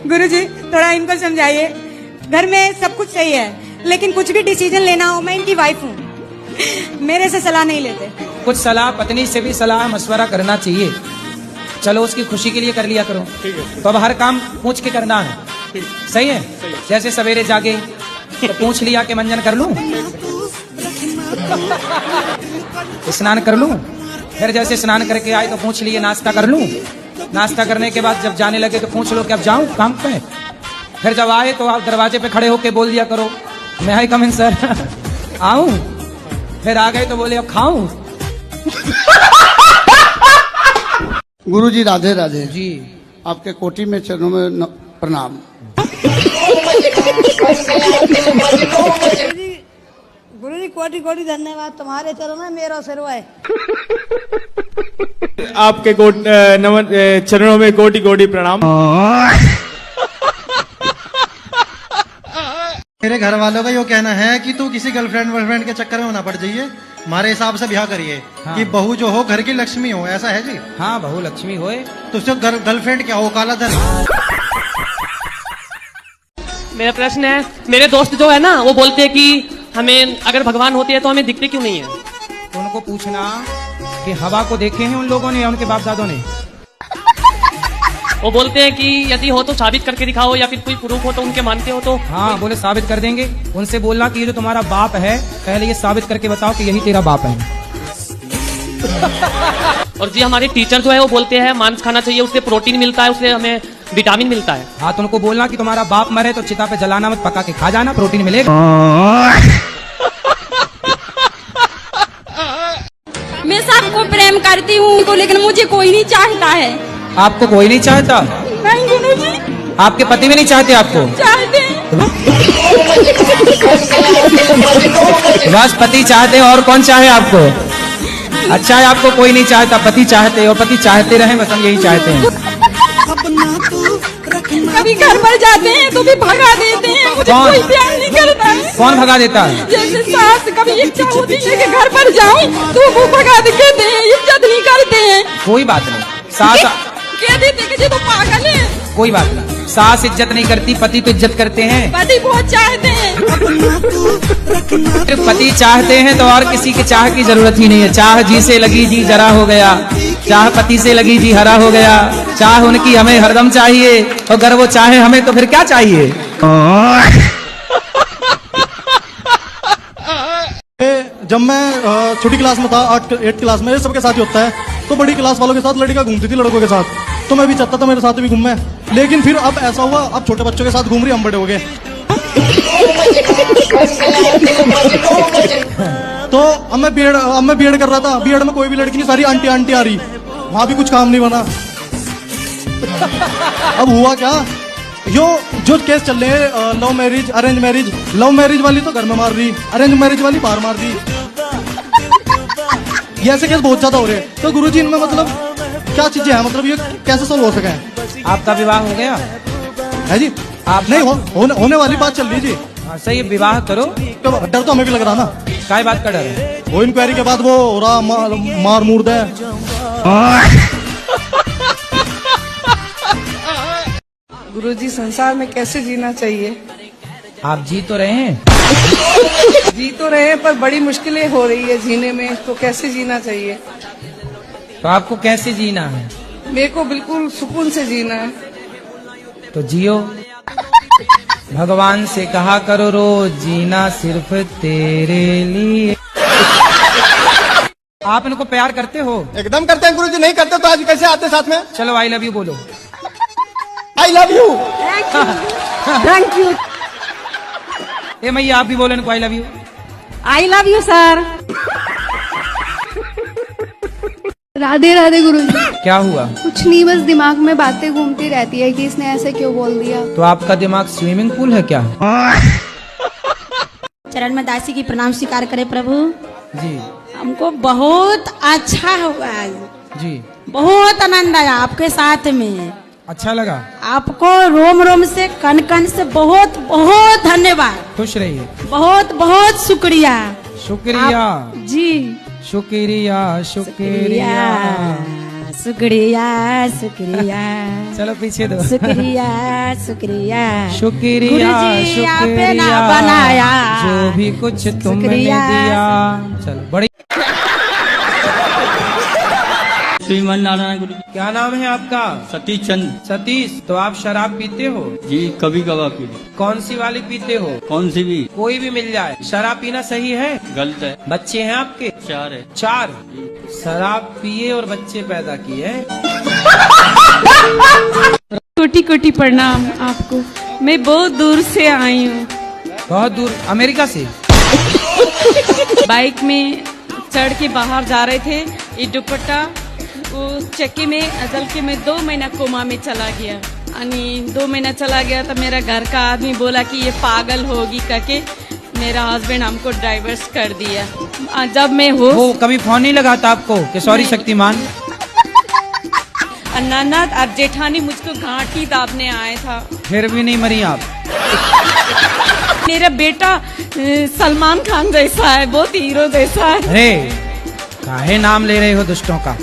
गुरुजी थोड़ा इनको समझाइए, घर में सब कुछ सही है लेकिन कुछ भी डिसीजन लेना हो, मैं इनकी वाइफ हूँ, मेरे से सलाह नहीं लेते। कुछ सलाह पत्नी से भी सलाह मशवरा करना चाहिए। चलो उसकी खुशी के लिए कर लिया करो। तो अब हर काम पूछ के करना है, सही है? जैसे सवेरे जागे तो पूछ लिया कि मंजन कर लूं, स्नान कर लूं, फिर जैसे स्नान करके आए तो पूछ लिए नाश्ता कर लूं, नाश्ता करने के बाद जब जाने लगे तो पूछ लो कि अब जाऊं काम पे। फिर जब आए तो आप दरवाजे पे खड़े होके बोल दिया करो मैं आई कम इन सर, आऊं। फिर आ गए तो बोले अब खाऊं। गुरुजी राधे राधे जी, आपके कोटि में चरणों में प्रणाम। गुरुजी कोटि कोटि धन्यवाद, तुम्हारे चरणों में मेरा सिर है। आपके चरणों में कोटि कोटि प्रणाम। मेरे घर वालों का यो कहना है कि तू किसी गर्लफ्रेंड वर्लफ्रेंड के चक्कर में ना पड़ जाइए, हमारे हिसाब से ब्याह करिए। हाँ। कि बहू जो हो घर की लक्ष्मी हो, ऐसा है जी? हाँ बहू लक्ष्मी होए। तो उससे गर्लफ्रेंड क्या हो, काला धन? मेरा प्रश्न है, मेरे दोस्त जो है ना वो बोलते हैं कि हमें अगर भगवान होते हैं तो हमें दिखते क्यों नहीं है? तो उनको पूछना कि हवा को देखे हैं उन लोगों ने या उनके बाप दादों ने? वो बोलते हैं कि यदि हो तो साबित करके दिखाओ या फिर कोई प्रूफ हो तो उनके मानते हो तो। हाँ बोले साबित कर देंगे। उनसे बोलना कि ये जो तुम्हारा बाप है पहले ये साबित करके बताओ कि यही तेरा बाप है। और जी हमारे टीचर जो है वो बोलते हैं मांस खाना चाहिए, उससे प्रोटीन मिलता है, उससे हमें विटामिन मिलता है। हाँ तो उनको बोलना कि तुम्हारा बाप मरे तो चिता पे जलाना मत, पका के खा जाना, प्रोटीन मिलेगा। मैं सबको प्रेम करती हूँ लेकिन मुझे कोई नहीं चाहता है। आपको कोई नहीं चाहता? नहीं गुरुजी। आपके पति भी नहीं चाहते आपको? चाहते। बस पति चाहते और कौन चाहे आपको? अच्छा है आपको कोई नहीं चाहता, पति चाहते और पति चाहते रहे, बस हम यही चाहते हैं। कभी घर पर जाते हैं तो भी भगा देते हैं, मुझे कौन? कोई प्यार नहीं करता है। कौन भगा देता है? जैसे सास कभी इच्छा होती है कि घर पर जाऊं तो वो भगा देते हैं, इज्जत नहीं करते हैं। कोई बात नहीं, सास कह देते कि ये तो पागल है। कोई बात नहीं, सास इज्जत नहीं करती, पति तो इज्जत करते हैं। पति बहुत चाहते हैं। पति चाहते हैं तो और किसी के चाह की जरूरत ही नहीं है। चाह जी से लगी जी जरा हो गया, चाह पति से लगी जी हरा हो गया। चाह उनकी हमें हरदम चाहिए, और अगर वो चाहे हमें तो फिर क्या चाहिए? जब मैं छोटी क्लास में था, 8 क्लास में, सबके साथ ही होता है, तो बड़ी क्लास वालों के साथ लड़कियां घूमती थी लड़कों के साथ, तो मैं भी चाहता था मेरे साथ भी घूमे। लेकिन फिर अब ऐसा हुआ, अब छोटे बच्चों के साथ घूम रही, हम बड़े हो गए। तो अब मैं बीएड कर रहा था, बीएड में कोई भी लड़की नहीं, सारी आंटी आंटी आ रही, वहां भी कुछ काम नहीं बना। अब हुआ क्या, जो केस चल रहे हैं love marriage arrange marriage, love marriage वाली तो घर में मार रही, अरेंज मैरिज वाली बाहर मार रही, ये ऐसे केस बहुत ज्यादा हो रहे हैं। तो गुरुजी इनमें मतलब क्या चीजें हैं, मतलब ये कैसे सॉल्व हो सके? आपका विवाह हो गया है जी? आप नहीं होने वाली बात चल रही जी। हाँ सही, विवाह करो। तो डर तो हमें भी लग रहा ना। काय बात का डर है? वो इंक्वायरी के बाद वो हो रहा मार मुर्द है। गुरुजी संसार में कैसे जीना चाहिए? आप जी तो रहे हैं? जी तो रहे पर बड़ी मुश्किलें हो रही है जीने में, तो कैसे जीना चाहिए? तो आपको कैसे जीना है? मेरे को बिल्कुल सुकून से जीना है। तो जियो, भगवान से कहा करो रोज जीना सिर्फ तेरे लिए। आप इनको प्यार करते हो? एकदम करते हैं गुरुजी, नहीं करते तो आज कैसे आते साथ में? चलो आई लव यू बोलो। I love you. Thank you. ए मैया आप भी बोलो इनको I love you. I love you sir. Radhe Radhe Guruji. क्या हुआ? कुछ नहीं, बस दिमाग में बातें घूमती रहती है कि इसने ऐसे क्यों बोल दिया। तो आपका दिमाग स्विमिंग पूल है क्या? चरण में दासी की प्रणाम स्वीकार करे प्रभु जी। हमको बहुत अच्छा हुआ आज, जी बहुत आनंद आया आपके साथ में। अच्छा लगा? आपको रोम रोम से कन कन से बहुत बहुत धन्यवाद। खुश रहिए। बहुत बहुत शुक्रिया। शुक्रिया जी शुक्रिया शुक्रिया शुक्रिया शुक्रिया चलो पीछे दो। शुक्रिया शुक्रिया शुक्रिया गुरुजी, आपने ना शुक्रिया बनाया। जो भी कुछ तुमने शुक्रिया। दिया। चलो बड़ी। श्रीमान नारायण गुरु। क्या नाम है आपका? सतीश चंद। सतीश। तो आप शराब पीते हो? जी कभी कभार पी। कौन सी वाली पीते हो? कौन सी भी? कोई भी मिल जाए। शराब पीना सही है? गलत है। बच्चे हैं आपके? 4 है। 4। शराब पिए और बच्चे पैदा किए। कोटि कोटि प्रणाम आपको। मैं बहुत दूर से आई हूँ। बहुत दूर? अमेरिका से? बाइक में चढ़ के बाहर जा रहे थे, ये दुपट्टा वो चक्की में अजल के में 2 महीना कोमा में चला गया। 2 महीना चला गया तो मेरा घर का आदमी बोला कि ये पागल होगी करके मेरा हस्बैंड हमको डाइवर्स कर दिया। जब मैं वो कभी फोन नहीं लगाता आपको कि सॉरी शक्तिमान? ननद और जेठानी मुझको घाटी दाबने आए था। फिर भी नहीं मरी आप? मेरा बेटा सलमान खान जैसा है, बहुत हीरो जैसा है। अरे काहे नाम ले रहे हो दुष्टों का?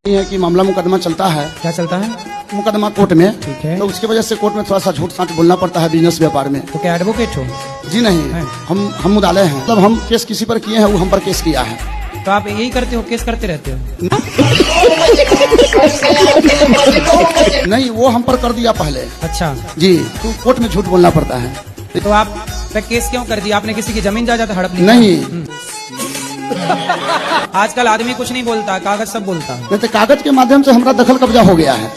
ये है कि मामला मुकदमा चलता है। क्या चलता है? मुकदमा कोर्ट में। ठीक है। तो उसकी वजह से कोर्ट में थोड़ा सा झूठ साठ बोलना पड़ता है बिजनेस व्यापार में। तो क्या एडवोकेट हो? जी नहीं, हम मुदाले हैं। मतलब हम केस किसी पर किए हैं, वो हम पर केस किया है। तो आप यही करते हो, केस करते रहते हो? नहीं, वो हम पर कर दिया पहले। अच्छा जी, तो कोर्ट में झूठ बोलना पड़ता है। तो आप पे केस क्यों कर दिया? आपने किसी की जमीन जायदाद हड़प ली? नहीं। आजकल आदमी कुछ नहीं बोलता, कागज सब बोलता है। नहीं तो कागज के माध्यम से हमारा दखल कब्जा हो गया है।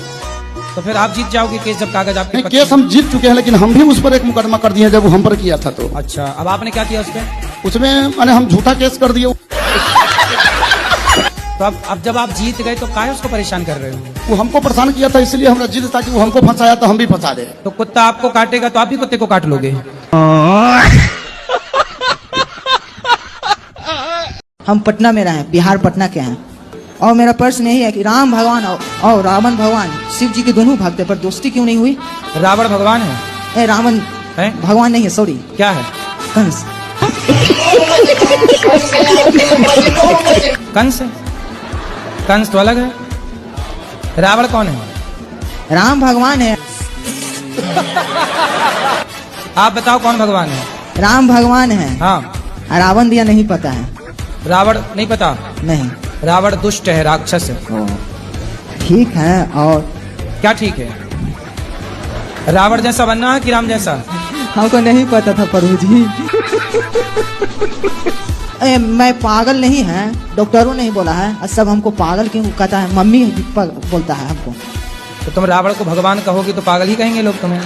तो फिर आप जीत जाओगे केस जब कागज आपके नहीं, केस हम जीत चुके हैं, लेकिन हम भी उस पर एक मुकदमा कर दिए हैं जब वो हम पर किया था। तो अच्छा, अब आपने क्या किया उसपे? उसमें मैंने हम झूठा केस कर दिया। तो अब जब आप जीत गए तो काहे उसको परेशान कर रहे हो? वो हमको परेशान किया था, इसलिए हमरा जिद था कि वो हमको फंसाया तो हम भी फंसा दे। तो कुत्ता आपको काटेगा तो आप भी कुत्ते को काट लोगे? हम पटना में रहे, बिहार पटना के हैं। और मेरा प्रश्न यही है कि राम भगवान और रावण भगवान शिव जी के दोनों भक्त है, पर दोस्ती क्यों नहीं हुई? रावण भगवान है? रावण है? भगवान नहीं है, सॉरी। क्या है? कंस। कंस? कंस तो अलग है। रावण कौन है? राम भगवान है। आप बताओ कौन भगवान है? राम भगवान है। हाँ। रावण दिया नहीं पता है। रावण नहीं पता? नहीं। रावण दुष्ट है, राक्षस है। ठीक है। और क्या ठीक है? रावण जैसा बनना है कि राम जैसा? हमको नहीं पता था प्रभु जी। मैं पागल नहीं है, डॉक्टरों ने ही बोला है। और सब हमको पागल क्यों कहता है? मम्मी बोलता है हमको। तो तुम रावण को भगवान कहोगी तो पागल ही कहेंगे लोग तुम्हें।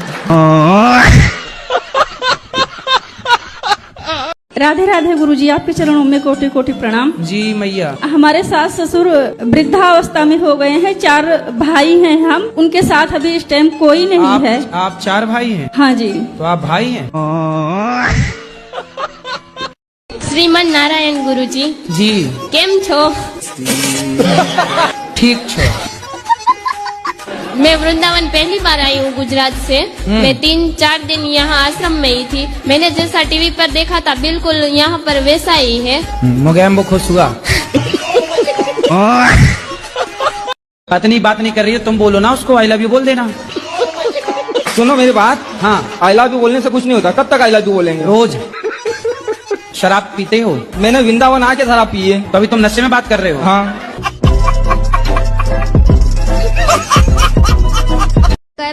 राधे राधे गुरुजी, आपके चरणों में कोटि कोटि प्रणाम। जी मैया। हमारे सास ससुर वृद्धावस्था में हो गए हैं। 4 भाई हैं हम, उनके साथ अभी इस टाइम कोई नहीं है। आप 4 भाई हैं? हाँ जी। तो आप भाई हैं? श्रीमान नारायण गुरुजी। जी। केम छो? ठीक छो। मैं वृंदावन पहली बार आई हूँ गुजरात से। मैं 3-4 दिन यहाँ आश्रम में ही थी। मैंने जैसा टीवी पर देखा था बिल्कुल यहाँ पर वैसा ही है। मुगैम्बो खुश हुआ। पत्नी बात नहीं कर रही है, तुम बोलो ना उसको आई लव यू बोल देना। सुनो मेरी बात। हाँ। आई लव यू बोलने से कुछ नहीं होता। कब तक आई लव यू बोलेंगे? रोज। शराब पीते हो? मैंने वृंदावन आके शराब पी है। तो अभी तुम नशे में बात कर रहे हो? हाँ।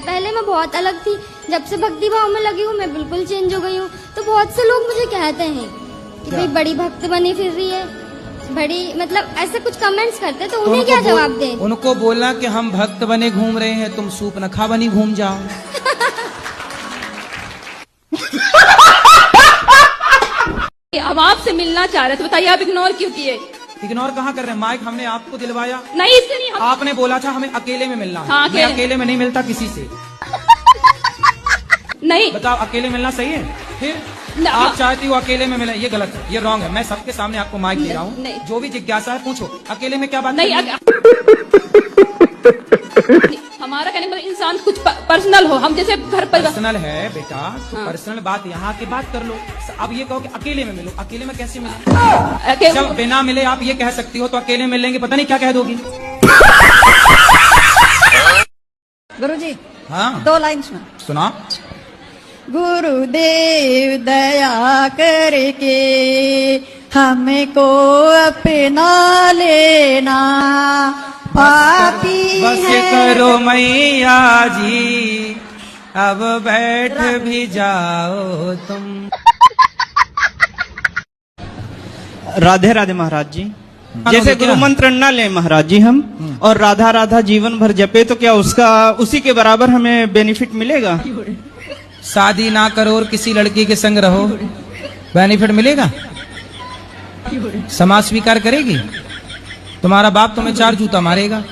पहले मैं बहुत अलग थी, जब से भक्ति भाव में लगी हूँ मैं बिल्कुल चेंज हो गई हूँ। तो बहुत से लोग मुझे कहते हैं कि भाई बड़ी भक्त बनी फिर रही है, बड़ी मतलब ऐसे कुछ कमेंट्स करते हैं। तो उन्हें क्या जवाब दें? उनको बोलना कि हम भक्त बने घूम रहे हैं, तुम सूप नखा बनी घूम जाओ। हम आपसे मिलना चाह रहे थे, बताइए आप इग्नोर क्यों किए? इग्नोर कहाँ कर रहे हैं? माइक हमने आपको दिलवाया? नहीं, इससे नहीं। आपने बोला था हमें अकेले में मिलना है। हाँ, मैं अकेले में नहीं मिलता किसी से। नहीं। बताओ अकेले मिलना सही है? फिर आप चाहती हो अकेले में मिले, ये गलत है, ये रॉन्ग है। मैं सबके सामने आपको माइक दे रहा हूँ, जो भी जिज्ञासा है पूछो। अकेले में क्या बात? नहीं, हमारा कहने मतलब इंसान कुछ पर्सनल हो, हम जैसे घर पर पर्सनल है बेटा, तो पर्सनल बात यहाँ की बात कर लो। अब ये कहो कि अकेले में मिलो, अकेले में कैसे मिलो? जब बिना मिले आप ये कह सकती हो तो अकेले मिल लेंगे पता नहीं क्या कह दोगी। गुरुजी हाँ 2 लाइन सुना। गुरुदेव दया करके हमको अपना लेना, पापी बस करो मैया जी, अब बैठ भी जाओ तुम। राधे राधे महाराज जी। जैसे गुरु मंत्र न ले महाराज जी हम, और राधा राधा जीवन भर जपे, तो क्या उसका उसी के बराबर हमें बेनिफिट मिलेगा? शादी ना करो और किसी लड़की के संग रहो, बेनिफिट मिलेगा? समाज स्वीकार करेगी? तुम्हारा बाप तुम्हें 4 जूता मारेगा।